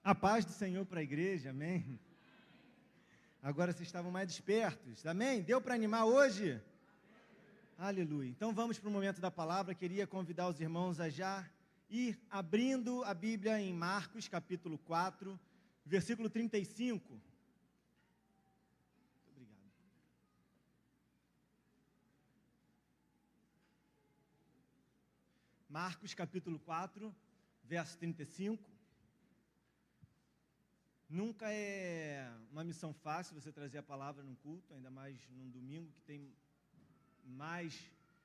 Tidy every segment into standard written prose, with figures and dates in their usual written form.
A paz do Senhor para a igreja, amém? Agora vocês estavam mais despertos, amém? Deu para animar hoje? Aleluia. Então vamos para o momento da palavra. Queria convidar os irmãos a já ir abrindo a Bíblia em Marcos, capítulo 4, versículo 35. Muito obrigado. Marcos, capítulo 4, verso 35. Nunca é uma missão fácil você trazer a palavra num culto, ainda mais num domingo que tem mais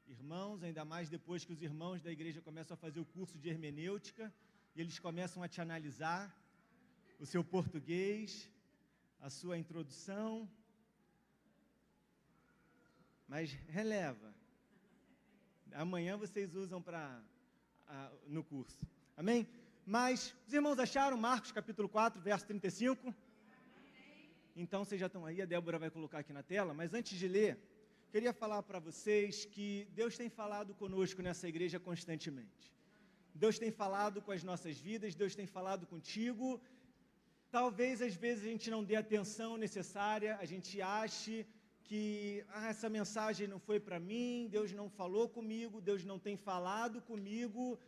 irmãos, ainda mais depois que os irmãos da igreja começam a fazer o curso de hermenêutica e eles começam a te analisar o seu português, a sua introdução. Mas releva. Amanhã vocês usam no curso. Amém? Mas os irmãos acharam Marcos capítulo 4, verso 35? Então vocês já estão aí, a Débora vai colocar aqui na tela, mas antes de ler, queria falar para vocês que Deus tem falado conosco nessa igreja constantemente. Deus tem falado com as nossas vidas, Deus tem falado contigo. Talvez às vezes a gente não dê a atenção necessária, a gente ache que essa mensagem não foi para mim, Deus não falou comigo, Deus não tem falado comigo.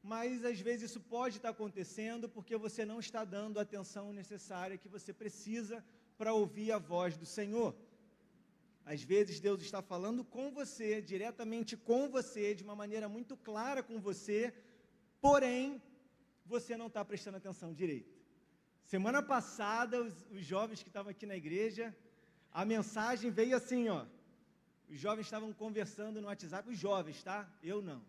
Mas às vezes isso pode estar acontecendo porque você não está dando a atenção necessária que você precisa para ouvir a voz do Senhor. Às vezes Deus está falando com você, diretamente com você, de uma maneira muito clara com você, porém, você não está prestando atenção direito. Semana passada, os jovens que estavam aqui na igreja, a mensagem veio assim, ó. Os jovens estavam conversando no WhatsApp, os jovens, tá? Eu não.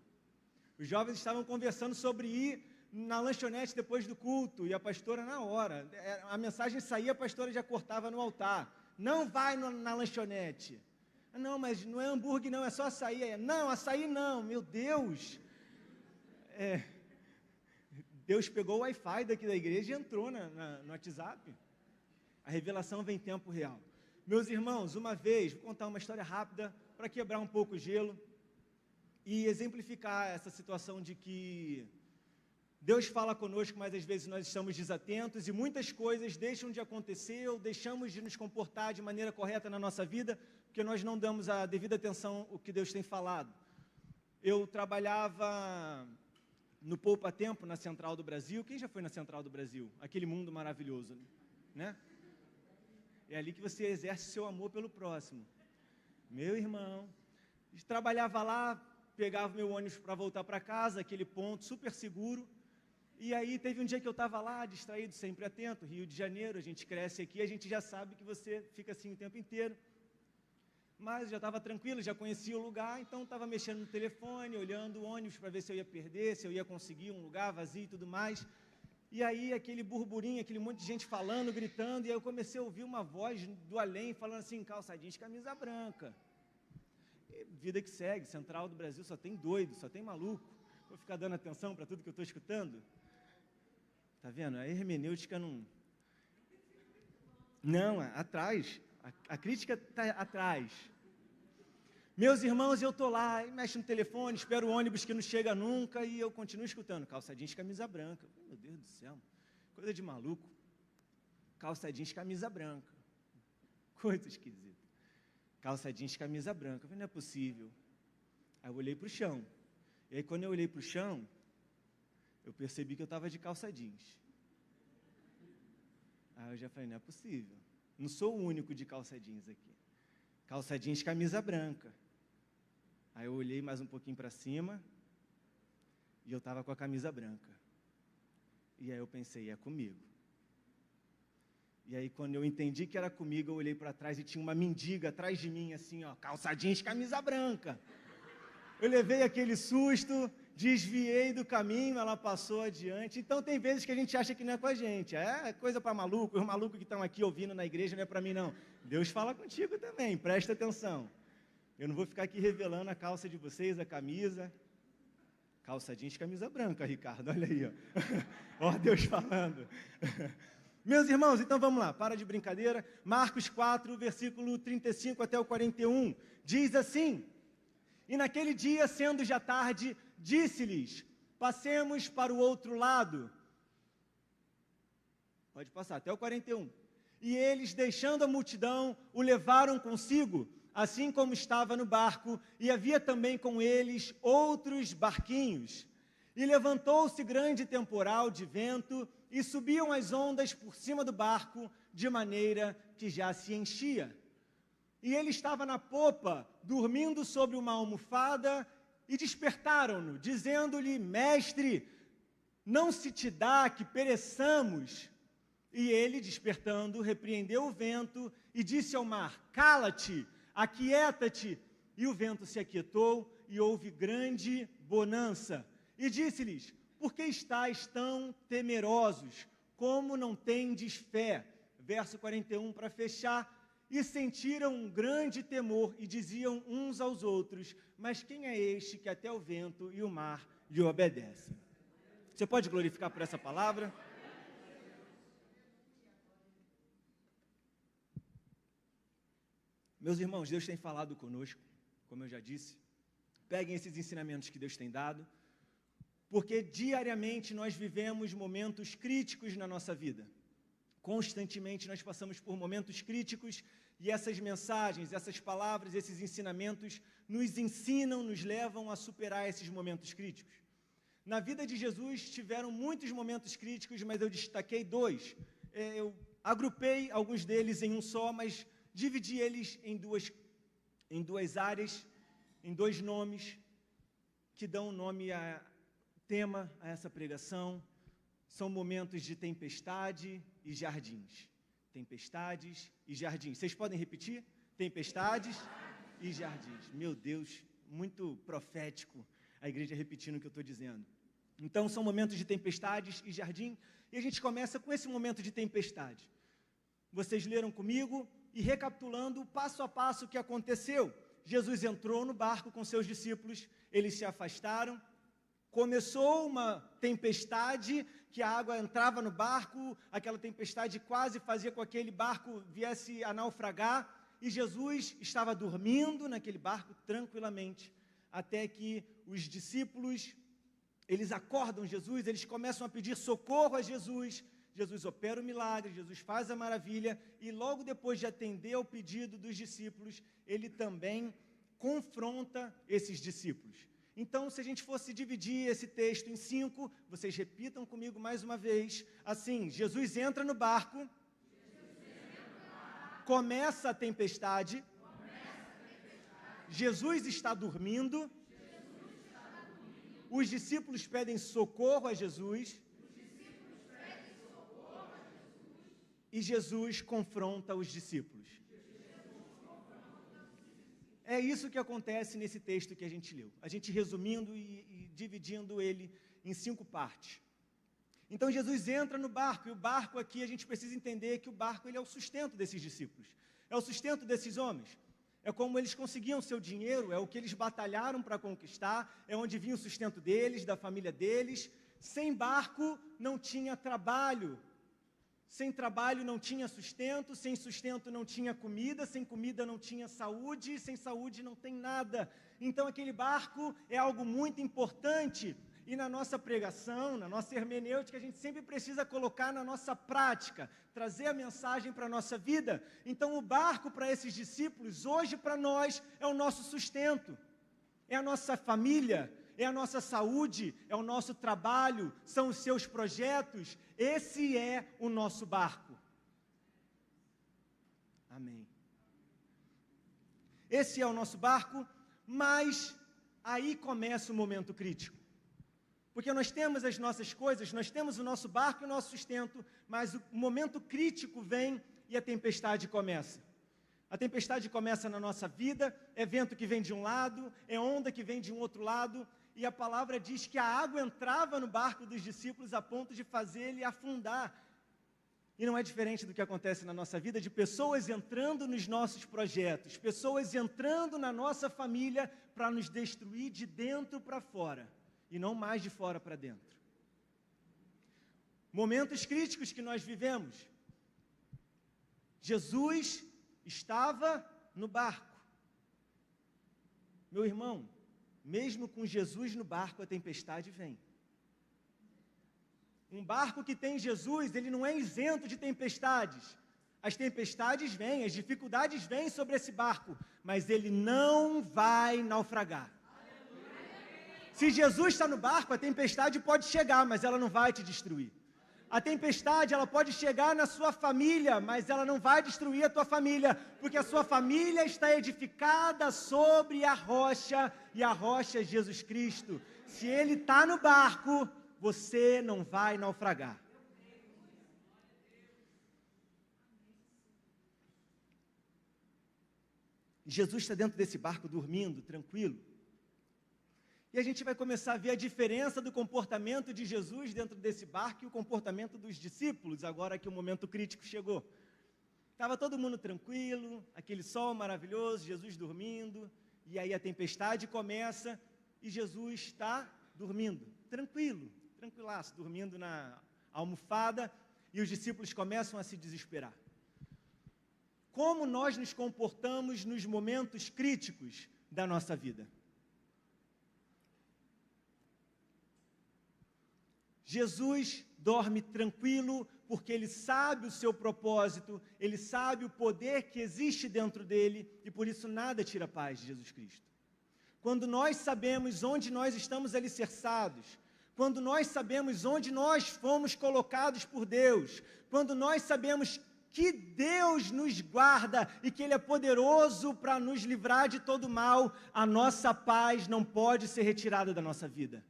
Os jovens estavam conversando sobre ir na lanchonete depois do culto, e a pastora na hora, a mensagem saía, a pastora já cortava no altar, não vai na lanchonete, não, mas não é hambúrguer não, é só açaí, não, açaí não, meu Deus, Deus pegou o Wi-Fi daqui da igreja e entrou no WhatsApp, a revelação vem em tempo real. Meus irmãos, uma vez, vou contar uma história rápida, para quebrar um pouco o gelo, e exemplificar essa situação de que Deus fala conosco, mas às vezes nós estamos desatentos e muitas coisas deixam de acontecer ou deixamos de nos comportar de maneira correta na nossa vida, porque nós não damos a devida atenção ao que Deus tem falado. Eu trabalhava no Poupa Tempo, na Central do Brasil. Quem já foi na Central do Brasil? Aquele mundo maravilhoso, né? É ali que você exerce seu amor pelo próximo. Meu irmão, trabalhava lá, pegava meu ônibus para voltar para casa, aquele ponto super seguro, e aí teve um dia que eu estava lá, distraído, sempre atento, Rio de Janeiro, a gente cresce aqui, a gente já sabe que você fica assim o tempo inteiro, mas já estava tranquilo, já conhecia o lugar, então estava mexendo no telefone, olhando o ônibus para ver se eu ia perder, se eu ia conseguir um lugar vazio e tudo mais, e aí aquele burburinho, aquele monte de gente falando, gritando, e aí eu comecei a ouvir uma voz do além, falando assim, calça jeans, camisa branca. Vida que segue, Central do Brasil só tem doido, só tem maluco. Vou ficar dando atenção para tudo que eu estou escutando? Tá vendo? A hermenêutica não... Não, atrás. A crítica está atrás. Meus irmãos, eu estou lá, mexo no telefone, espero o ônibus que não chega nunca e eu continuo escutando. Calça jeans, camisa branca. Meu Deus do céu, coisa de maluco. Calça jeans, camisa branca. Coisa esquisita. Calça jeans, camisa branca. Eu falei, não é possível. Aí eu olhei para o chão. E aí quando eu olhei para o chão, eu percebi que eu estava de calça jeans. Aí eu já falei, não é possível. Não sou o único de calça jeans aqui. Calça jeans, camisa branca. Aí eu olhei mais um pouquinho para cima e eu estava com a camisa branca. E aí eu pensei, é comigo. E aí, quando eu entendi que era comigo, eu olhei para trás e tinha uma mendiga atrás de mim, assim, ó, calça jeans, camisa branca. Eu levei aquele susto, desviei do caminho, ela passou adiante. Então, tem vezes que a gente acha que não é com a gente. É coisa para maluco, os malucos que estão aqui ouvindo na igreja não é para mim, não. Deus fala contigo também, presta atenção. Eu não vou ficar aqui revelando a calça de vocês, a camisa. Calça jeans, camisa branca, Ricardo, olha aí, ó. Ó Deus falando. Meus irmãos, então vamos lá, para de brincadeira. Marcos 4, versículo 35 até o 41, diz assim: E naquele dia, sendo já tarde, disse-lhes, passemos para o outro lado. Pode passar, até o 41. E eles, deixando a multidão, o levaram consigo, assim como estava no barco, e havia também com eles outros barquinhos. E levantou-se grande temporal de vento, e subiam as ondas por cima do barco, de maneira que já se enchia. E ele estava na popa, dormindo sobre uma almofada, e despertaram-no, dizendo-lhe: Mestre, não se te dá que pereçamos? E ele, despertando, repreendeu o vento e disse ao mar: Cala-te, aquieta-te. E o vento se aquietou e houve grande bonança. E disse-lhes: Por que estáis tão temerosos? Como não tendes fé? Verso 41 para fechar. E sentiram um grande temor e diziam uns aos outros: Mas quem é este que até o vento e o mar lhe obedecem? Você pode glorificar por essa palavra? Meus irmãos, Deus tem falado conosco, como eu já disse. Peguem esses ensinamentos que Deus tem dado, porque diariamente nós vivemos momentos críticos na nossa vida. Constantemente nós passamos por momentos críticos e essas mensagens, essas palavras, esses ensinamentos nos ensinam, nos levam a superar esses momentos críticos. Na vida de Jesus tiveram muitos momentos críticos, mas eu destaquei dois. Eu agrupei alguns deles em um só, mas dividi eles em duas áreas, em dois nomes, que dão nome a tema a essa pregação. São momentos de tempestade e jardins. Tempestades e jardins. Vocês podem repetir? Tempestades e jardins. Meu Deus, muito profético a igreja repetindo o que eu estou dizendo. Então, são momentos de tempestades e jardim. E a gente começa com esse momento de tempestade. Vocês leram comigo e recapitulando passo a passo o que aconteceu. Jesus entrou no barco com seus discípulos, eles se afastaram. Começou uma tempestade, que a água entrava no barco, aquela tempestade quase fazia com que aquele barco viesse a naufragar, e Jesus estava dormindo naquele barco tranquilamente, até que os discípulos, eles acordam Jesus, eles começam a pedir socorro a Jesus. Jesus opera o milagre, Jesus faz a maravilha, e logo depois de atender ao pedido dos discípulos, ele também confronta esses discípulos. Então, se a gente fosse dividir esse texto em 5, vocês repitam comigo mais uma vez, assim: Jesus entra no barco, começa a tempestade, Jesus está dormindo, os discípulos pedem socorro a Jesus, e Jesus confronta os discípulos. É isso que acontece nesse texto que a gente leu. A gente resumindo e dividindo ele em 5 partes. Então Jesus entra no barco, e o barco aqui a gente precisa entender que o barco ele é o sustento desses discípulos. É o sustento desses homens. É como eles conseguiam seu dinheiro, é o que eles batalharam para conquistar, é onde vinha o sustento deles, da família deles. Sem barco não tinha trabalho. Sem trabalho não tinha sustento, sem sustento não tinha comida, sem comida não tinha saúde, sem saúde não tem nada. Então aquele barco é algo muito importante, e na nossa pregação, na nossa hermenêutica, a gente sempre precisa colocar na nossa prática, trazer a mensagem para a nossa vida. Então o barco para esses discípulos, hoje para nós, é o nosso sustento, é a nossa família, é a nossa saúde, é o nosso trabalho, são os seus projetos. Esse é o nosso barco. Amém. Esse é o nosso barco, mas aí começa o momento crítico. Porque nós temos as nossas coisas, nós temos o nosso barco e o nosso sustento, mas o momento crítico vem e a tempestade começa. A tempestade começa na nossa vida, é vento que vem de um lado, é onda que vem de um outro lado, e a palavra diz que a água entrava no barco dos discípulos a ponto de fazer ele afundar. E não é diferente do que acontece na nossa vida, de pessoas entrando nos nossos projetos, pessoas entrando na nossa família para nos destruir de dentro para fora, e não mais de fora para dentro. Momentos críticos que nós vivemos. Jesus estava no barco. Meu irmão, mesmo com Jesus no barco, a tempestade vem. Um barco que tem Jesus, ele não é isento de tempestades. As tempestades vêm, as dificuldades vêm sobre esse barco, mas ele não vai naufragar. Se Jesus está no barco, a tempestade pode chegar, mas ela não vai te destruir. A tempestade, ela pode chegar na sua família, mas ela não vai destruir a tua família, porque a sua família está edificada sobre a rocha, e a rocha é Jesus Cristo. Se Ele está no barco, você não vai naufragar. Jesus está dentro desse barco, dormindo, tranquilo. E a gente vai começar a ver a diferença do comportamento de Jesus dentro desse barco e o comportamento dos discípulos, agora que o momento crítico chegou. Estava todo mundo tranquilo, aquele sol maravilhoso, Jesus dormindo, e aí a tempestade começa e Jesus está dormindo, tranquilo, tranquilaço, dormindo na almofada, e os discípulos começam a se desesperar. Como nós nos comportamos nos momentos críticos da nossa vida? Jesus dorme tranquilo porque Ele sabe o seu propósito, Ele sabe o poder que existe dentro dele e por isso nada tira a paz de Jesus Cristo. Quando nós sabemos onde nós estamos alicerçados, quando nós sabemos onde nós fomos colocados por Deus, quando nós sabemos que Deus nos guarda e que Ele é poderoso para nos livrar de todo mal, a nossa paz não pode ser retirada da nossa vida.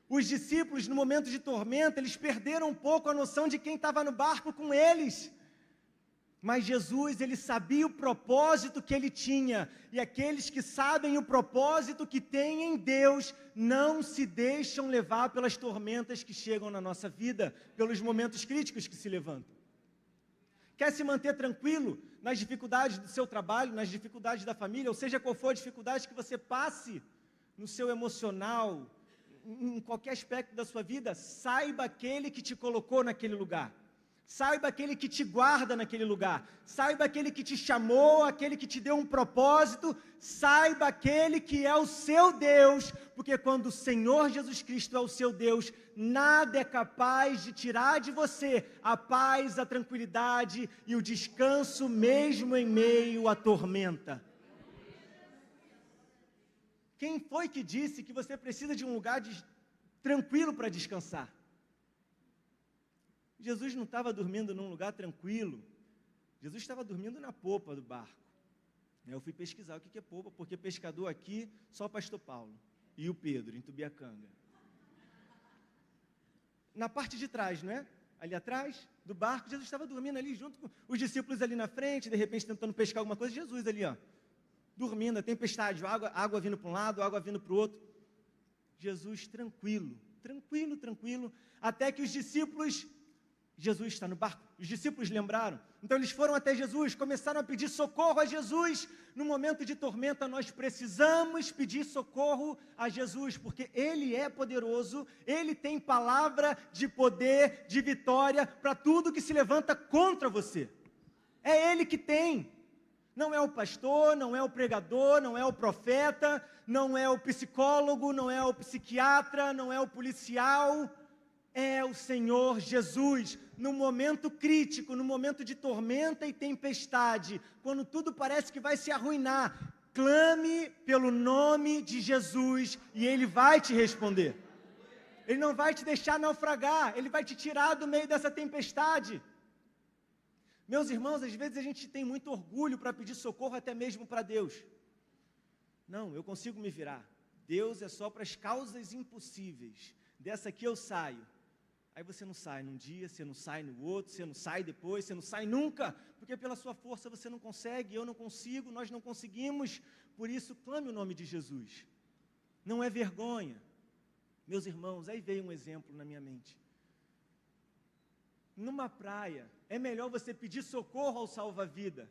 Os discípulos, no momento de tormenta, eles perderam um pouco a noção de quem estava no barco com eles. Mas Jesus, Ele sabia o propósito que Ele tinha, e aqueles que sabem o propósito que tem em Deus, não se deixam levar pelas tormentas que chegam na nossa vida, pelos momentos críticos que se levantam. Quer se manter tranquilo nas dificuldades do seu trabalho, nas dificuldades da família, ou seja, qual for a dificuldade que você passe no seu emocional, em qualquer aspecto da sua vida, saiba aquele que te colocou naquele lugar. Saiba aquele que te guarda naquele lugar. Saiba aquele que te chamou, aquele que te deu um propósito. Saiba aquele que é o seu Deus, porque quando o Senhor Jesus Cristo é o seu Deus, nada é capaz de tirar de você a paz, a tranquilidade e o descanso, mesmo em meio à tormenta. Quem foi que disse que você precisa de um lugar tranquilo para descansar? Jesus não estava dormindo num lugar tranquilo. Jesus estava dormindo na popa do barco. Eu fui pesquisar o que é popa, porque pescador aqui, só o pastor Paulo e o Pedro, em Tubiacanga. Na parte de trás, não é? Ali atrás do barco, Jesus estava dormindo ali, junto com os discípulos ali na frente, de repente tentando pescar alguma coisa, Jesus ali, ó, dormindo, a tempestade, água vindo para um lado, água vindo para o outro. Jesus tranquilo, tranquilo, tranquilo, até que os discípulos... Jesus está no barco, os discípulos lembraram, então eles foram até Jesus, começaram a pedir socorro a Jesus. No momento de tormenta nós precisamos pedir socorro a Jesus, porque Ele é poderoso, Ele tem palavra de poder, de vitória, para tudo que se levanta contra você, é Ele que tem, não é o pastor, não é o pregador, não é o profeta, não é o psicólogo, não é o psiquiatra, não é o policial, é o Senhor Jesus. No momento crítico, no momento de tormenta e tempestade, quando tudo parece que vai se arruinar, clame pelo nome de Jesus e Ele vai te responder. Ele não vai te deixar naufragar, Ele vai te tirar do meio dessa tempestade. Meus irmãos, às vezes a gente tem muito orgulho para pedir socorro até mesmo para Deus. Não, eu consigo me virar. Deus é só para as causas impossíveis. Dessa aqui eu saio. Aí você não sai num dia, você não sai no outro, você não sai depois, você não sai nunca, porque pela sua força você não consegue, eu não consigo, nós não conseguimos. Por isso, clame o nome de Jesus. Não é vergonha. Meus irmãos, aí veio um exemplo na minha mente. Numa praia, é melhor você pedir socorro ao salva-vida,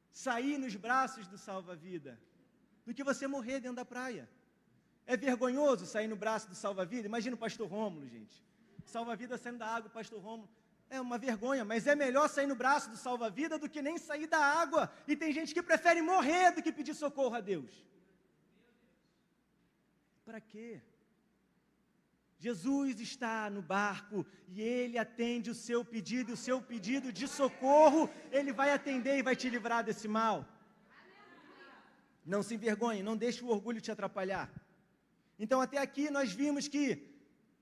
sair nos braços do salva-vida, do que você morrer dentro da praia. É vergonhoso sair no braço do salva-vida? Imagina o pastor Rômulo, gente. Salva-vida saindo da água, o pastor Rômulo. É uma vergonha, mas é melhor sair no braço do salva-vida do que nem sair da água. E tem gente que prefere morrer do que pedir socorro a Deus. Para quê? Jesus está no barco e Ele atende o seu pedido, e o seu pedido de socorro, Ele vai atender e vai te livrar desse mal. Não se envergonhe, não deixe o orgulho te atrapalhar. Então, até aqui nós vimos que,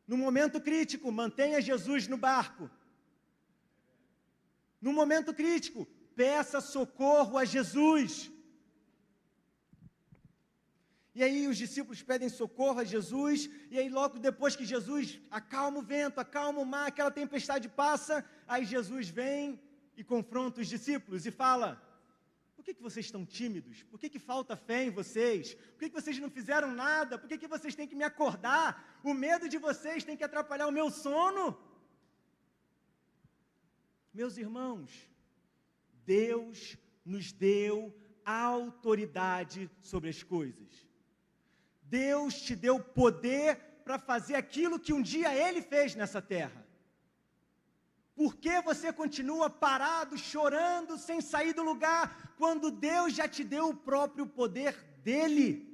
no momento crítico, mantenha Jesus no barco. No momento crítico, peça socorro a Jesus. E aí os discípulos pedem socorro a Jesus, e aí logo depois que Jesus acalma o vento, acalma o mar, aquela tempestade passa, aí Jesus vem e confronta os discípulos e fala: por que vocês estão tímidos? Por que falta fé em vocês? Por que vocês não fizeram nada? Por que vocês têm que me acordar? O medo de vocês tem que atrapalhar o meu sono? Meus irmãos, Deus nos deu autoridade sobre as coisas. Deus te deu poder para fazer aquilo que um dia Ele fez nessa terra. Por que você continua parado, chorando, sem sair do lugar, quando Deus já te deu o próprio poder dEle?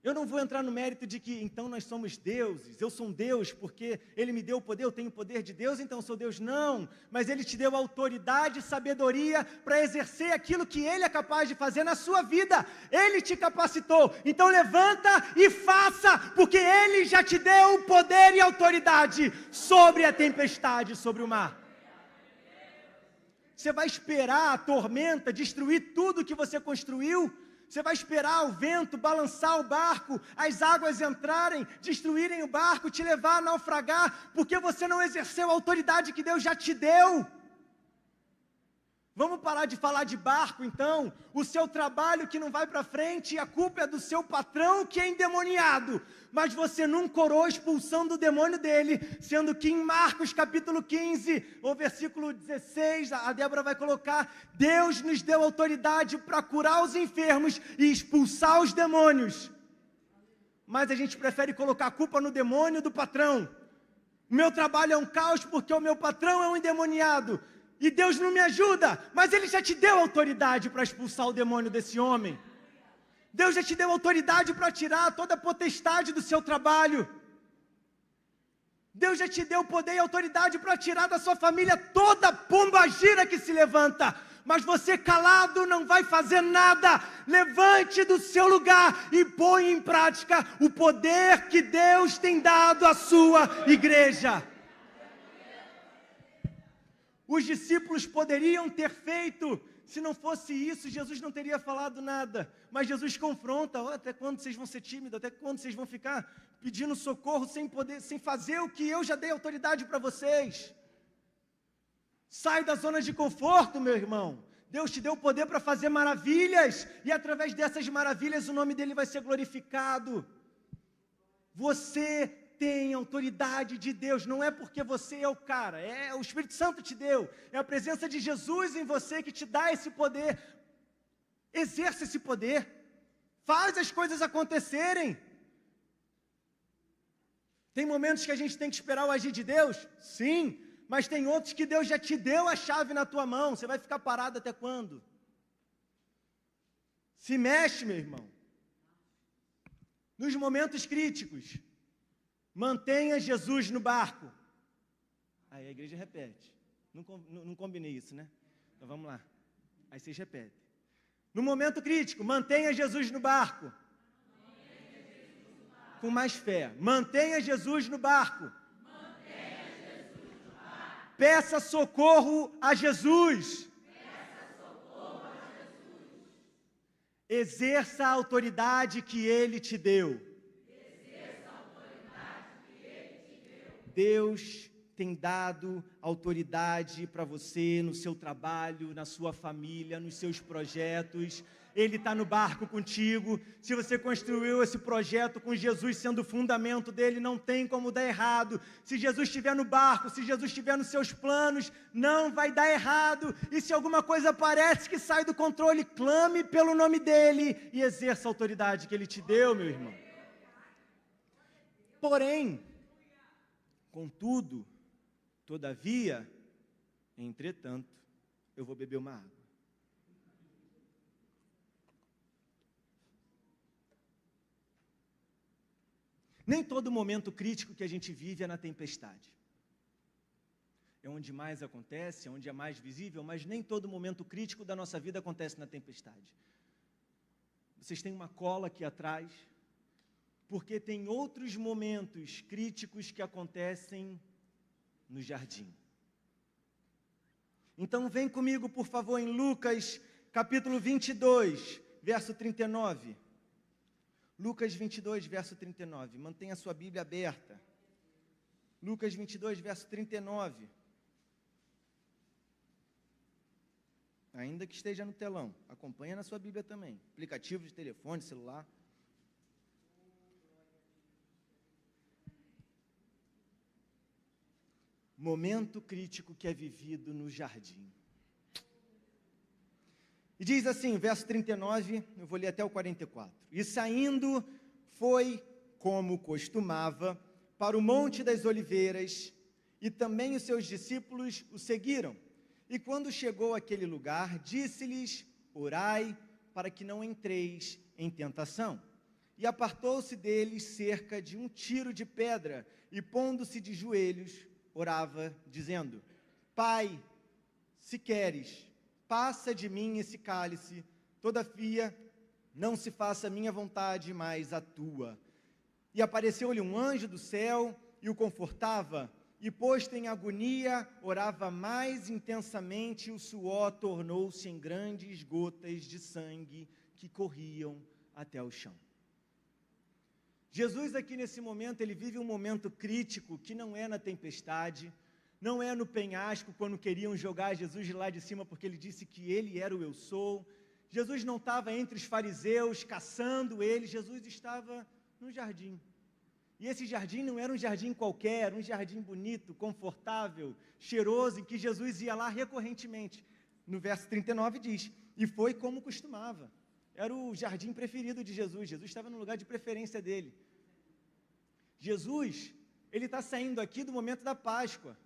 Eu não vou entrar no mérito de que, então, nós somos deuses, eu sou um Deus, porque Ele me deu o poder, eu tenho o poder de Deus, então eu sou Deus. Não, mas Ele te deu autoridade e sabedoria para exercer aquilo que Ele é capaz de fazer na sua vida. Ele te capacitou, então levanta e faça, porque Ele já te deu o poder e autoridade sobre a tempestade, sobre o mar. Você vai esperar a tormenta destruir tudo que você construiu? Você vai esperar o vento balançar o barco, as águas entrarem, destruírem o barco, te levar a naufragar, porque você não exerceu a autoridade que Deus já te deu? Vamos parar de falar de barco, então? O seu trabalho que não vai para frente, a culpa é do seu patrão que é endemoniado, mas você nunca orou expulsando o demônio dele, sendo que em Marcos capítulo 15, o versículo 16, a Débora vai colocar: Deus nos deu autoridade para curar os enfermos e expulsar os demônios. Mas a gente prefere colocar a culpa no demônio do patrão. O meu trabalho é um caos porque o meu patrão é um endemoniado. E Deus não me ajuda, mas Ele já te deu autoridade para expulsar o demônio desse homem. Deus já te deu autoridade para tirar toda a potestade do seu trabalho. Deus já te deu poder e autoridade para tirar da sua família toda pombagira que se levanta. Mas você calado não vai fazer nada. Levante do seu lugar e põe em prática o poder que Deus tem dado à sua igreja. Os discípulos poderiam ter feito, se não fosse isso, Jesus não teria falado nada. Mas Jesus confronta: até quando vocês vão ser tímidos? Até quando vocês vão ficar pedindo socorro sem fazer o que eu já dei autoridade para vocês? Sai da zona de conforto, meu irmão. Deus te deu o poder para fazer maravilhas, e através dessas maravilhas o nome dEle vai ser glorificado. Você tem autoridade de Deus, não é porque você é o cara, é o Espírito Santo te deu, é a presença de Jesus em você que te dá esse poder. Exerça esse poder, faz as coisas acontecerem. Tem momentos que a gente tem que esperar o agir de Deus? Sim, mas tem outros que Deus já te deu a chave na tua mão. Você vai ficar parado até quando? Se mexe, meu irmão. Nos momentos críticos, mantenha Jesus no barco. Aí a igreja repete. Não combinei isso, né? Então vamos lá. Aí vocês repetem. No momento crítico, mantenha Jesus no barco. Com mais fé. Mantenha Jesus no barco. Peça socorro a Jesus. Exerça a autoridade que Ele te deu. Deus tem dado autoridade para você no seu trabalho, na sua família, nos seus projetos. Ele está no barco contigo. Se você construiu esse projeto com Jesus sendo o fundamento dele, não tem como dar errado. Se Jesus estiver no barco, se Jesus estiver nos seus planos, não vai dar errado. E se alguma coisa parece que sai do controle, clame pelo nome dele e exerça a autoridade que ele te deu, meu irmão. Porém, contudo, todavia, entretanto, eu vou beber uma água. Nem todo momento crítico que a gente vive é na tempestade. É onde mais acontece, é onde é mais visível, mas nem todo momento crítico da nossa vida acontece na tempestade. Vocês têm uma cola aqui atrás, porque tem outros momentos críticos que acontecem no jardim. Então vem comigo, por favor, em Lucas, capítulo 22, verso 39. Lucas 22, verso 39. Mantenha a sua Bíblia aberta. Lucas 22, verso 39. Ainda que esteja no telão, acompanha na sua Bíblia também. Aplicativo de telefone, celular. Momento crítico que é vivido no jardim. E diz assim, verso 39, eu vou ler até o 44. E saindo, foi, como costumava, para o Monte das Oliveiras, e também os seus discípulos o seguiram. E quando chegou àquele lugar, disse-lhes, orai, para que não entreis em tentação. E apartou-se deles cerca de um tiro de pedra, e pondo-se de joelhos, orava, dizendo, Pai, se queres, passa de mim esse cálice, todavia, não se faça a minha vontade, mas a tua. E apareceu-lhe um anjo do céu, e o confortava, e posto em agonia, orava mais intensamente, e o suor tornou-se em grandes gotas de sangue, que corriam até o chão. Jesus aqui nesse momento, ele vive um momento crítico, que não é na tempestade, não é no penhasco, quando queriam jogar Jesus de lá de cima, porque ele disse que ele era o eu sou. Jesus não estava entre os fariseus, caçando ele, Jesus estava no jardim. E esse jardim não era um jardim qualquer, um jardim bonito, confortável, cheiroso, em que Jesus ia lá recorrentemente. No verso 39 diz, e foi como costumava. Era o jardim preferido de Jesus, Jesus estava no lugar de preferência dele. Jesus, ele está saindo aqui do momento da Páscoa.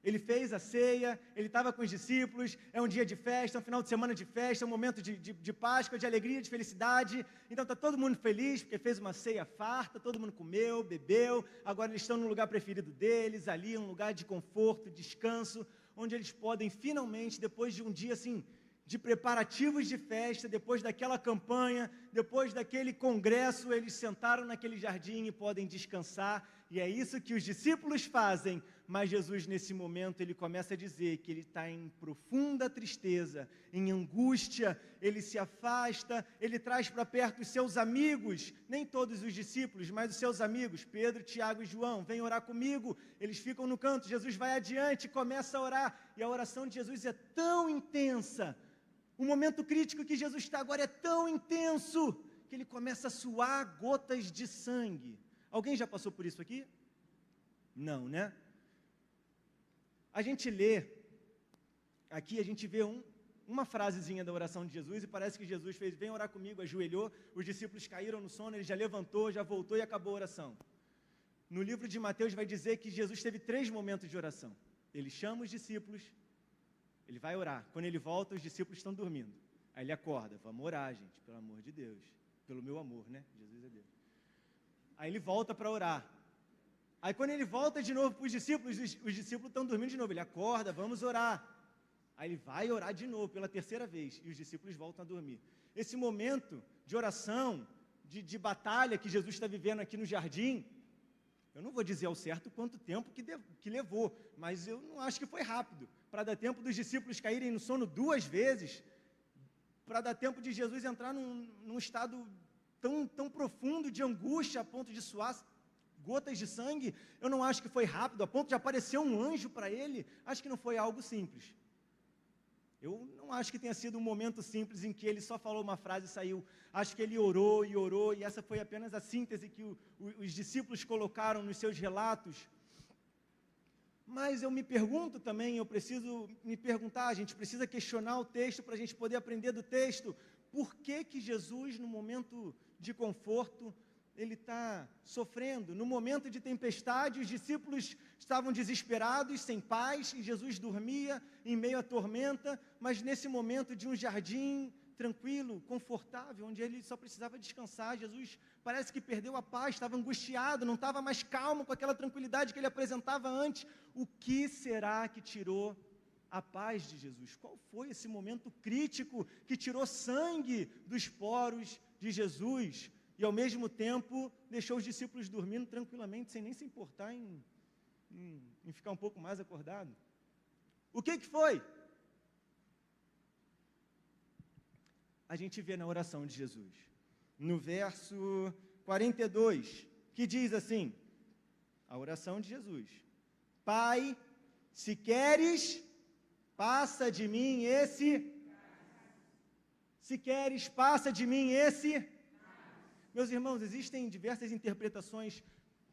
Ele fez a ceia, ele estava com os discípulos, é um dia de festa, é um final de semana de festa, é um momento de Páscoa, de alegria, de felicidade. Então está todo mundo feliz, porque fez uma ceia farta, todo mundo comeu, bebeu, agora eles estão no lugar preferido deles, ali um lugar de conforto, descanso, onde eles podem finalmente, depois de um dia assim, de preparativos de festa, depois daquela campanha, depois daquele congresso, eles sentaram naquele jardim e podem descansar, e é isso que os discípulos fazem, mas Jesus nesse momento, ele começa a dizer que ele está em profunda tristeza, em angústia, ele se afasta, ele traz para perto os seus amigos, nem todos os discípulos, mas os seus amigos, Pedro, Tiago e João, vem orar comigo, eles ficam no canto, Jesus vai adiante, começa a orar, e a oração de Jesus é tão intensa, o momento crítico que Jesus está agora é tão intenso, que ele começa a suar gotas de sangue. Alguém já passou por isso aqui? Não, né? A gente lê, aqui a gente vê uma frasezinha da oração de Jesus, e parece que Jesus fez, vem orar comigo, ajoelhou, os discípulos caíram no sono, ele já levantou, já voltou e acabou a oração. No livro de Mateus vai dizer que Jesus teve 3 momentos de oração. Ele chama os discípulos, ele vai orar. Quando ele volta, os discípulos estão dormindo. Aí ele acorda, vamos orar, gente, pelo amor de Deus. Pelo meu amor, né? Jesus é Deus. Aí ele volta para orar. Aí quando ele volta de novo para os discípulos estão dormindo de novo. Ele acorda, vamos orar. Aí ele vai orar de novo, pela 3ª vez. E os discípulos voltam a dormir. Esse momento de oração, de batalha que Jesus está vivendo aqui no jardim, eu não vou dizer ao certo quanto tempo que levou, mas eu não acho que foi rápido. Para dar tempo dos discípulos caírem no sono 2 vezes, para dar tempo de Jesus entrar num estado tão profundo de angústia, a ponto de suar gotas de sangue, eu não acho que foi rápido, a ponto de aparecer um anjo para ele, acho que não foi algo simples. Eu não acho que tenha sido um momento simples em que ele só falou uma frase e saiu. Acho que ele orou, e essa foi apenas a síntese que os discípulos colocaram nos seus relatos. Mas eu me pergunto também, eu preciso me perguntar, a gente precisa questionar o texto para a gente poder aprender do texto. Por que Jesus, no momento de conforto, ele está sofrendo? No momento de tempestade, os discípulos estavam desesperados, sem paz, e Jesus dormia em meio à tormenta, mas nesse momento de um jardim tranquilo, confortável, onde ele só precisava descansar. Jesus parece que perdeu a paz, estava angustiado, não estava mais calmo com aquela tranquilidade que ele apresentava antes. O que será que tirou a paz de Jesus? Qual foi esse momento crítico que tirou sangue dos poros de Jesus e, ao mesmo tempo, deixou os discípulos dormindo tranquilamente, sem nem se importar em ficar um pouco mais acordado? O que foi? A gente vê na oração de Jesus, no verso 42, que diz assim, a oração de Jesus: Pai, se queres, passa de mim esse... Se queres, passa de mim esse... Meus irmãos, existem diversas interpretações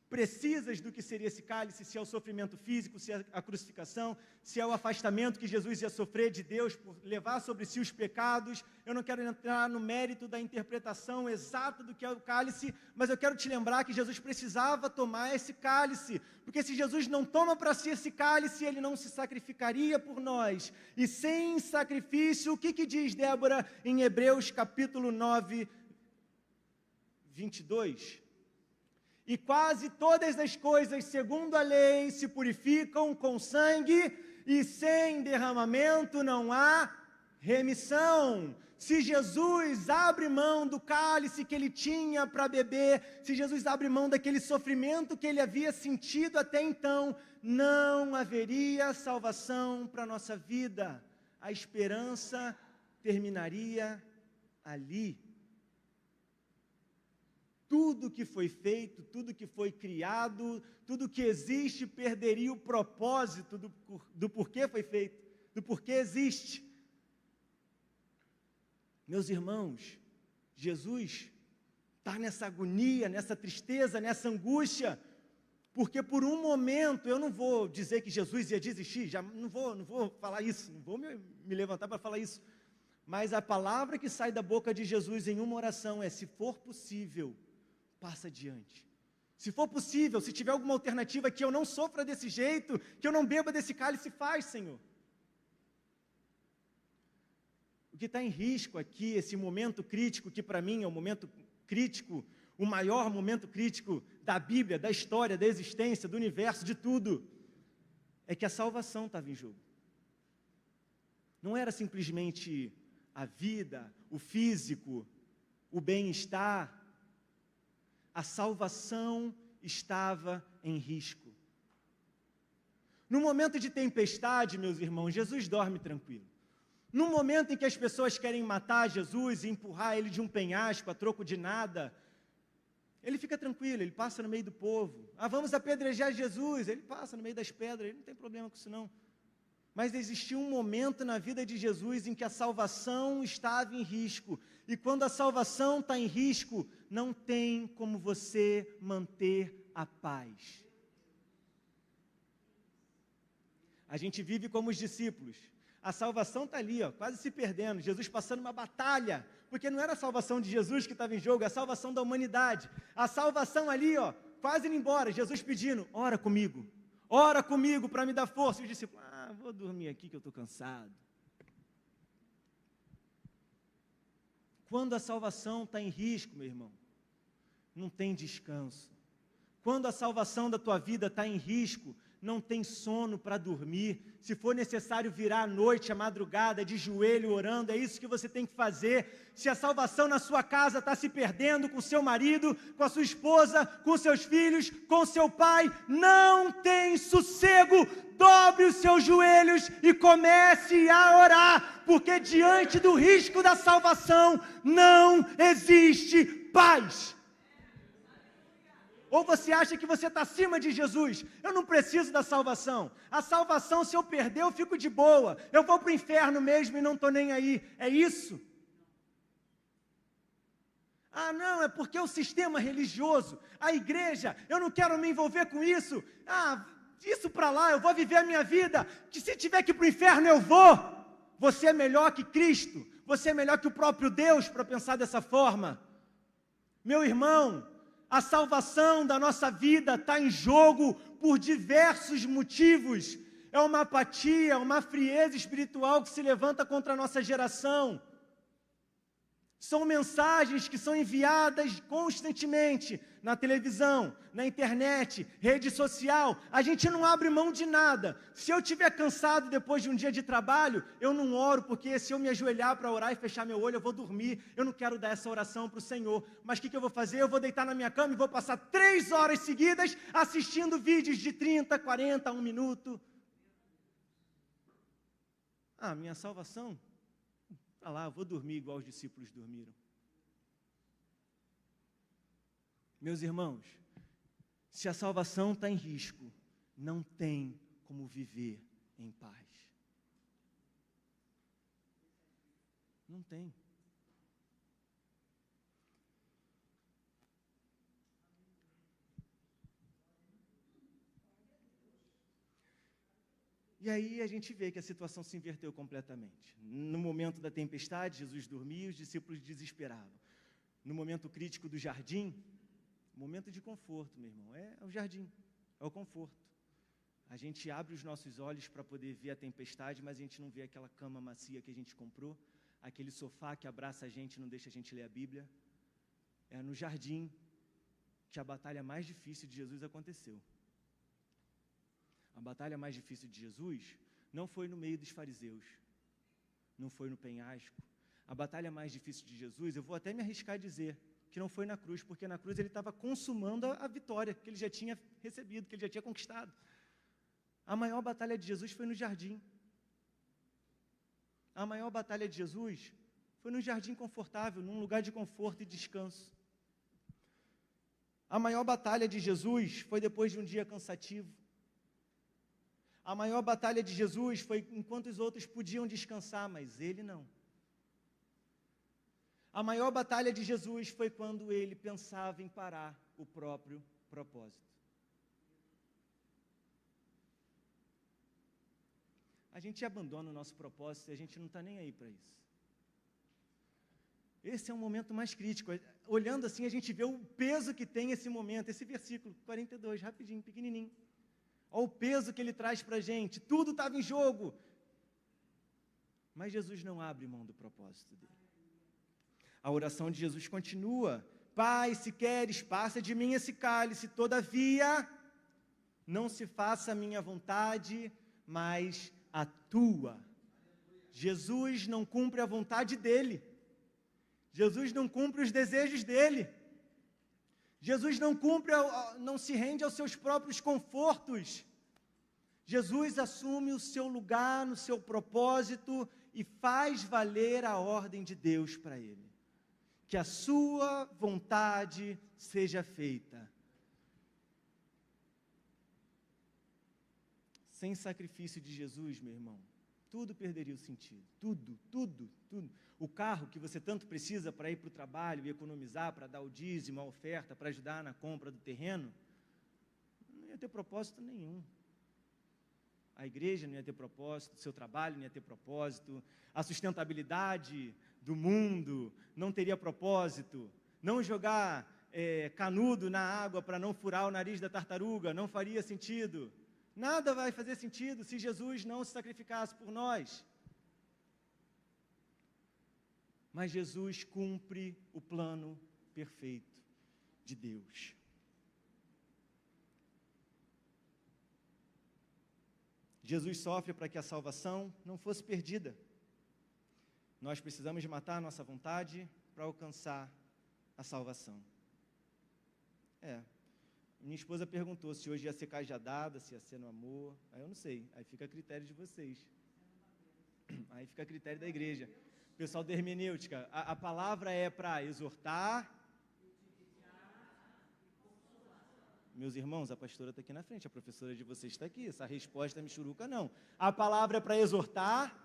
precisas do que seria esse cálice, se é o sofrimento físico, se é a crucificação, se é o afastamento que Jesus ia sofrer de Deus por levar sobre si os pecados. Eu não quero entrar no mérito da interpretação exata do que é o cálice, mas eu quero te lembrar que Jesus precisava tomar esse cálice, porque se Jesus não toma para si esse cálice, ele não se sacrificaria por nós. E sem sacrifício, o que diz Débora em Hebreus capítulo 9, 22? E quase todas as coisas, segundo a lei, se purificam com sangue, e sem derramamento não há remissão. Se Jesus abre mão do cálice que ele tinha para beber, se Jesus abre mão daquele sofrimento que ele havia sentido até então, não haveria salvação para a nossa vida. A esperança terminaria ali. Tudo que foi feito, tudo que foi criado, tudo que existe perderia o propósito do porquê foi feito, do porquê existe. Meus irmãos, Jesus está nessa agonia, nessa tristeza, nessa angústia, porque por um momento, eu não vou dizer que Jesus ia desistir, já não vou falar isso, não vou me levantar para falar isso, mas a palavra que sai da boca de Jesus em uma oração é: se for possível, passa adiante. Se for possível, se tiver alguma alternativa que eu não sofra desse jeito, que eu não beba desse cálice, faz, Senhor. O que está em risco aqui, esse momento crítico, que para mim é o momento crítico, o maior momento crítico da Bíblia, da história, da existência, do universo, de tudo, é que a salvação estava em jogo. Não era simplesmente a vida, o físico, o bem-estar. A salvação estava em risco. No momento de tempestade, meus irmãos, Jesus dorme tranquilo. No momento em que as pessoas querem matar Jesus e empurrar ele de um penhasco a troco de nada, ele fica tranquilo, ele passa no meio do povo. Vamos apedrejar Jesus, ele passa no meio das pedras, ele não tem problema com isso não. Mas existia um momento na vida de Jesus em que a salvação estava em risco. E quando a salvação está em risco, não tem como você manter a paz. A gente vive como os discípulos. A salvação está ali, quase se perdendo. Jesus passando uma batalha, porque não era a salvação de Jesus que estava em jogo, é a salvação da humanidade. A salvação ali, quase indo embora. Jesus pedindo: ora comigo para me dar força. E os discípulos: vou dormir aqui que eu estou cansado. Quando a salvação está em risco, meu irmão, não tem descanso. Quando a salvação da tua vida está em risco, não tem sono para dormir. Se for necessário virar à noite, à madrugada, de joelho orando, é isso que você tem que fazer. Se a salvação na sua casa está se perdendo, com seu marido, com a sua esposa, com seus filhos, com seu pai, não tem sossego. Dobre os seus joelhos e comece a orar, porque diante do risco da salvação não existe paz. Ou você acha que você está acima de Jesus? Eu não preciso da salvação. A salvação, se eu perder, eu fico de boa. Eu vou para o inferno mesmo e não estou nem aí. É isso? Não, é porque o sistema religioso, a igreja, eu não quero me envolver com isso. Isso para lá, eu vou viver a minha vida. Que se tiver que ir para o inferno, eu vou. Você é melhor que Cristo. Você é melhor que o próprio Deus para pensar dessa forma. Meu irmão, a salvação da nossa vida está em jogo por diversos motivos. É uma apatia, uma frieza espiritual que se levanta contra a nossa geração. São mensagens que são enviadas constantemente na televisão, na internet, rede social. A gente não abre mão de nada. Se eu estiver cansado depois de um dia de trabalho, eu não oro, porque se eu me ajoelhar para orar e fechar meu olho, eu vou dormir. Eu não quero dar essa oração para o Senhor. Mas o que eu vou fazer? Eu vou deitar na minha cama e vou passar 3 horas seguidas assistindo vídeos de 30, 40, 1 minuto. Minha salvação? Eu vou dormir igual os discípulos dormiram. Meus irmãos, se a salvação está em risco, não tem como viver em paz. Não tem. E aí a gente vê que a situação se inverteu completamente. No momento da tempestade, Jesus dormia e os discípulos desesperavam. No momento crítico do jardim, momento de conforto, meu irmão, é o jardim, é o conforto. A gente abre os nossos olhos para poder ver a tempestade, mas a gente não vê aquela cama macia que a gente comprou, aquele sofá que abraça a gente e não deixa a gente ler a Bíblia. É no jardim que a batalha mais difícil de Jesus aconteceu. A batalha mais difícil de Jesus não foi no meio dos fariseus, não foi no penhasco. A batalha mais difícil de Jesus, eu vou até me arriscar a dizer, que não foi na cruz, porque na cruz ele estava consumando a vitória que ele já tinha recebido, que ele já tinha conquistado. A maior batalha de Jesus foi no jardim. A maior batalha de Jesus foi no jardim confortável, num lugar de conforto e descanso. A maior batalha de Jesus foi depois de um dia cansativo. A maior batalha de Jesus foi enquanto os outros podiam descansar, mas ele não. A maior batalha de Jesus foi quando ele pensava em parar o próprio propósito. A gente abandona o nosso propósito e a gente não está nem aí para isso. Esse é um momento mais crítico. Olhando assim, a gente vê o peso que tem esse momento, esse versículo 42, rapidinho, pequenininho. Olha o peso que ele traz para a gente. Tudo estava em jogo. Mas Jesus não abre mão do propósito dele. A oração de Jesus continua. Pai, se queres, passa de mim esse cálice. Todavia, não se faça a minha vontade, mas a tua. Jesus não cumpre a vontade dele. Jesus não cumpre os desejos dele. Jesus não se rende aos seus próprios confortos. Jesus assume o seu lugar no seu propósito e faz valer a ordem de Deus para ele. Que a sua vontade seja feita. Sem sacrifício de Jesus, meu irmão, tudo perderia o sentido. Tudo. O carro que você tanto precisa para ir para o trabalho e economizar, para dar o dízimo, a oferta, para ajudar na compra do terreno, não ia ter propósito nenhum. A igreja não ia ter propósito, o seu trabalho não ia ter propósito, a sustentabilidade do mundo não teria propósito, não jogar canudo na água para não furar o nariz da tartaruga não faria sentido. Nada vai fazer sentido se Jesus não se sacrificasse por nós. Mas Jesus cumpre o plano perfeito de Deus. Jesus sofre para que a salvação não fosse perdida. Nós precisamos de matar a nossa vontade para alcançar a salvação. Minha esposa perguntou se hoje ia ser cajadada, se ia ser no amor. Aí eu não sei, aí fica a critério de vocês. Aí fica a critério da igreja. Pessoal da hermenêutica, a palavra é para exortar. Meus irmãos, a pastora está aqui na frente, a professora de vocês está aqui, essa resposta é michuruca não. A palavra é para exortar.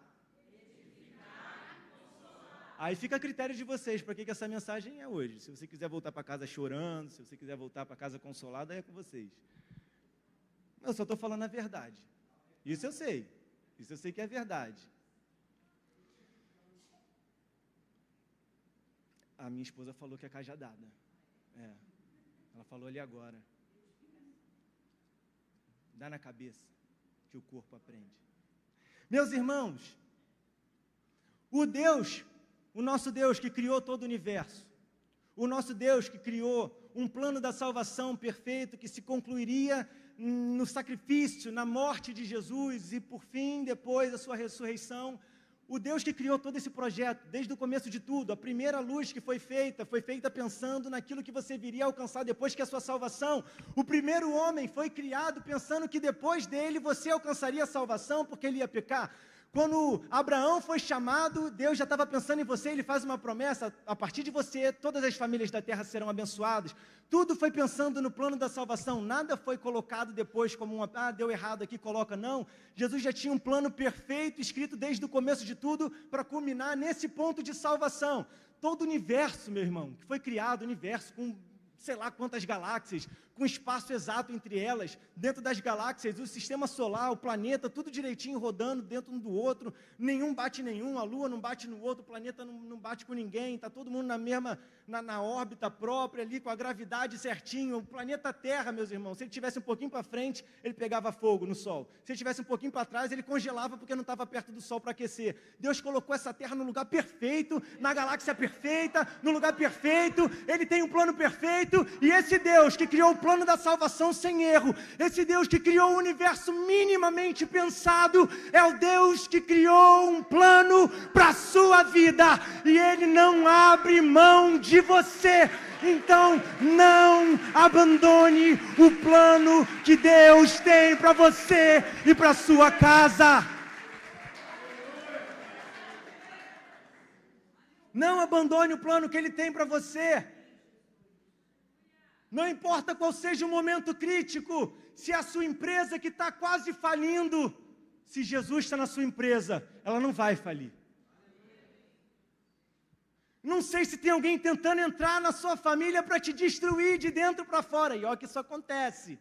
Aí fica a critério de vocês, para que essa mensagem é hoje. Se você quiser voltar para casa chorando, se você quiser voltar para casa consolado, aí é com vocês. Eu só estou falando a verdade. Isso eu sei que é verdade. A minha esposa falou que é cajadada. Ela falou ali agora. Dá na cabeça que o corpo aprende. Meus irmãos, o Deus O nosso Deus que criou todo o universo. O nosso Deus que criou um plano da salvação perfeito que se concluiria no sacrifício, na morte de Jesus e, por fim, depois da sua ressurreição. O Deus que criou todo esse projeto, desde o começo de tudo, a primeira luz que foi feita pensando naquilo que você viria a alcançar depois que a sua salvação. O primeiro homem foi criado pensando que depois dele você alcançaria a salvação porque ele ia pecar. Quando Abraão foi chamado, Deus já estava pensando em você, ele faz uma promessa, a partir de você, todas as famílias da terra serão abençoadas. Tudo foi pensando no plano da salvação, nada foi colocado depois como deu errado aqui, coloca, não. Jesus já tinha um plano perfeito, escrito desde o começo de tudo, para culminar nesse ponto de salvação. Todo o universo, meu irmão, que foi criado, universo com sei lá quantas galáxias, com espaço exato entre elas, dentro das galáxias, o sistema solar, o planeta, tudo direitinho rodando dentro um do outro, nenhum bate nenhum, a Lua não bate no outro, o planeta não bate com ninguém, está todo mundo na mesma, na órbita própria ali, com a gravidade certinho, o planeta Terra, meus irmãos, se ele tivesse um pouquinho para frente, ele pegava fogo no Sol, se ele tivesse um pouquinho para trás, ele congelava porque não estava perto do Sol para aquecer. Deus colocou essa Terra no lugar perfeito, na galáxia perfeita, no lugar perfeito, ele tem um plano perfeito, e esse Deus que criou o plano da salvação sem erro, esse Deus que criou o universo minimamente pensado, é o Deus que criou um plano para a sua vida, e Ele não abre mão de você. Então, não abandone o plano que Deus tem para você e para a sua casa. Não abandone o plano que Ele tem para você. Não importa qual seja o momento crítico, se a sua empresa que está quase falindo, se Jesus está na sua empresa, ela não vai falir. Não sei se tem alguém tentando entrar na sua família para te destruir de dentro para fora, e olha que isso acontece.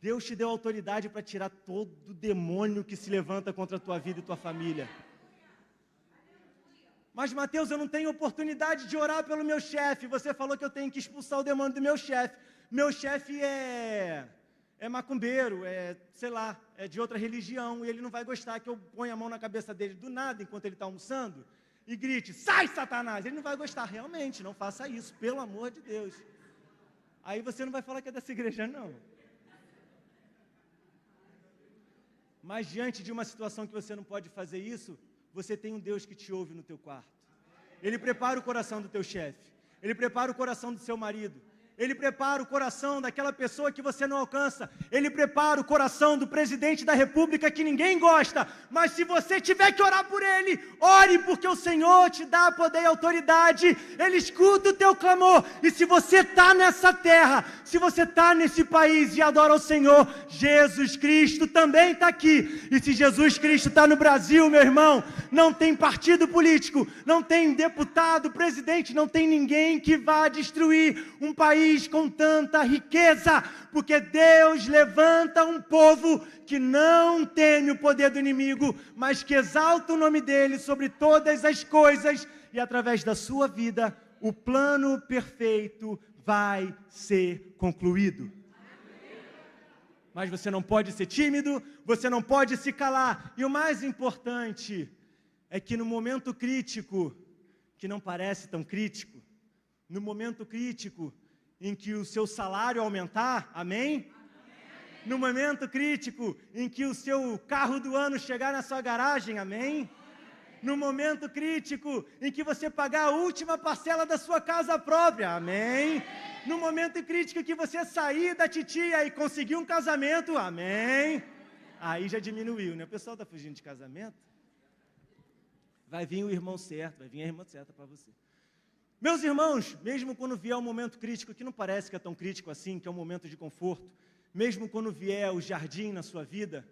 Deus te deu autoridade para tirar todo demônio que se levanta contra a tua vida e tua família. Mas, Mateus, eu não tenho oportunidade de orar pelo meu chefe. Você falou que eu tenho que expulsar o demônio do meu chefe. Meu chefe é macumbeiro, sei lá, é de outra religião, e ele não vai gostar que eu ponha a mão na cabeça dele do nada, enquanto ele está almoçando, e grite, sai, Satanás! Ele não vai gostar, realmente, não faça isso, pelo amor de Deus. Aí você não vai falar que é dessa igreja, não. Mas, diante de uma situação que você não pode fazer isso, você tem um Deus que te ouve no teu quarto. Ele prepara o coração do teu chefe. Ele prepara o coração do seu marido. Ele prepara o coração daquela pessoa que você não alcança. Ele prepara o coração do presidente da república que ninguém gosta. Mas se você tiver que orar por ele, ore, porque o Senhor te dá poder e autoridade. Ele escuta o teu clamor. E se você está nessa terra, se você está nesse país e adora o Senhor, Jesus Cristo também está aqui. E se Jesus Cristo está no Brasil, meu irmão, não tem partido político, não tem deputado, presidente, não tem ninguém que vá destruir um país com tanta riqueza, porque Deus levanta um povo que não teme o poder do inimigo, mas que exalta o nome dele sobre todas as coisas, e através da sua vida, o plano perfeito vai ser concluído. Mas você não pode ser tímido, você não pode se calar, e o mais importante é que no momento crítico, que não parece tão crítico, no momento crítico, em que o seu salário aumentar, amém? No momento crítico, em que o seu carro do ano chegar na sua garagem, amém? No momento crítico, em que você pagar a última parcela da sua casa própria, amém? No momento crítico em que você sair da titia e conseguir um casamento, amém? Aí já diminuiu, né? O pessoal está fugindo de casamento? Vai vir o irmão certo, vai vir a irmã certa para você. Meus irmãos, mesmo quando vier um momento crítico, que não parece que é tão crítico assim, que é um momento de conforto, mesmo quando vier o jardim na sua vida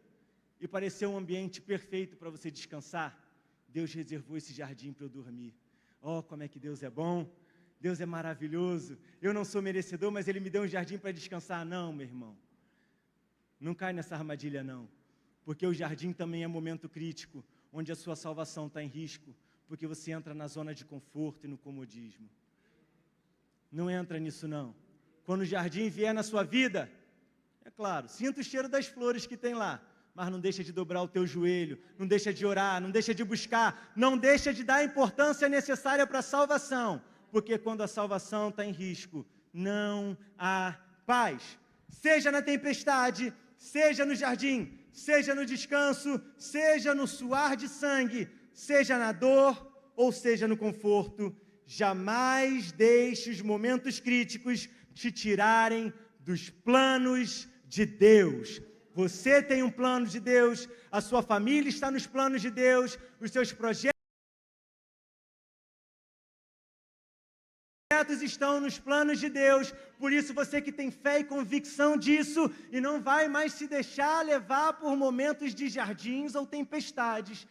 e parecer um ambiente perfeito para você descansar, Deus reservou esse jardim para eu dormir. Oh, como é que Deus é bom, Deus é maravilhoso, eu não sou merecedor, mas Ele me deu um jardim para descansar. Não, meu irmão, não cai nessa armadilha não, porque o jardim também é momento crítico, onde a sua salvação está em risco, porque você entra na zona de conforto e no comodismo. Não entra nisso não. Quando o jardim vier na sua vida, é claro, sinta o cheiro das flores que tem lá, mas não deixa de dobrar o teu joelho, não deixa de orar, não deixa de buscar, não deixa de dar a importância necessária para a salvação, porque quando a salvação está em risco, não há paz. Seja na tempestade, seja no jardim, seja no descanso, seja no suar de sangue, seja na dor ou seja no conforto, jamais deixe os momentos críticos te tirarem dos planos de Deus. Você tem um plano de Deus, a sua família está nos planos de Deus, os seus projetos estão nos planos de Deus. Por isso, você que tem fé e convicção disso, e não vai mais se deixar levar por momentos de jardins ou tempestades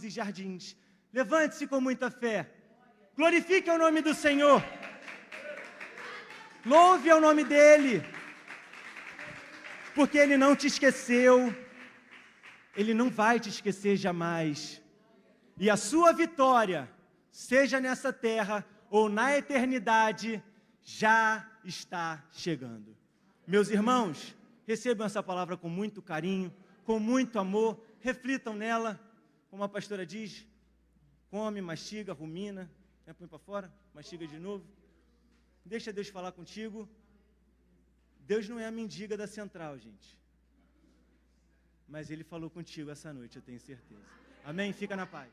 e jardins. Levante-se com muita fé, glorifique o nome do Senhor, louve ao nome dEle, porque Ele não te esqueceu, Ele não vai te esquecer jamais, e a sua vitória, seja nessa terra ou na eternidade, já está chegando. Meus irmãos, recebam essa palavra com muito carinho, com muito amor, reflitam nela, como a pastora diz, come, mastiga, rumina, põe para fora, mastiga de novo, deixa Deus falar contigo. Deus não é a mendiga da central, gente, mas Ele falou contigo essa noite, eu tenho certeza. Amém? Fica na paz.